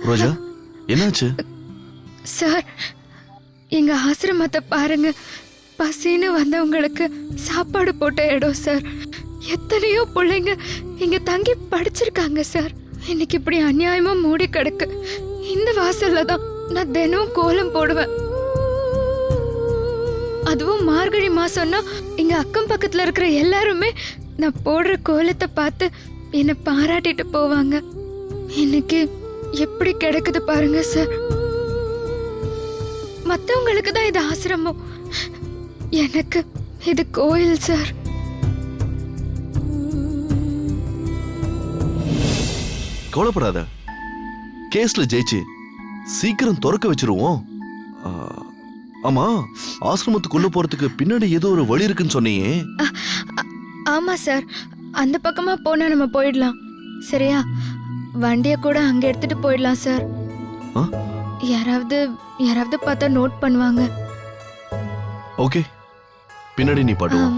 ரோஜா என்னாச்சு? சார், எங்க ஆசிரமத்தை பாருங்க. பசின்னு வந்தவங்களுக்கு சாப்பாடு போட்ட இடம் சார். எத்தனையோ பிள்ளைங்க இங்க தங்கி படிச்சிருக்காங்க சார். இன்னைக்கு இப்படி அநியாயமா மூடி கிடக்கு. இந்த வாசல்ல தான் நான் தினம் கோலம் போடுவேன். அதுவும் மார்கழி மாசம்னா இங்க அக்கம் பக்கத்துல இருக்கிற எல்லாருமே நான் போடுற கோலத்தை பார்த்து என்னை பாராட்டிட்டு போவாங்க. இன்னைக்கு எப்படி கிடக்குது பாருங்க சார். மத்தவங்களுக்கு தான் இது ஆசிரமம், எனக்கு இது கோயில் சார். கவலைப்படாத, கேஸ்ல ஜெயிச்சு சீக்கிரம் திறக்க வச்சிருவோம். ஆமா, ஆசிரமத்துக்குள்ள போறதுக்கு பின்னாடி ஏதோ ஒரு வழி இருக்குன்னு சொன்னியே. ஆமா சார், அந்த பக்கமா போனா நம்ம போயிடலாம். சரியா, வண்டிய கூட அங்க எடுத்துட்டு போயிடலாம் சார். யாராவது பார்த்தா நோட் பண்ணுவாங்க. ஓகே, பின்னாடி நீ பாடுவோம்.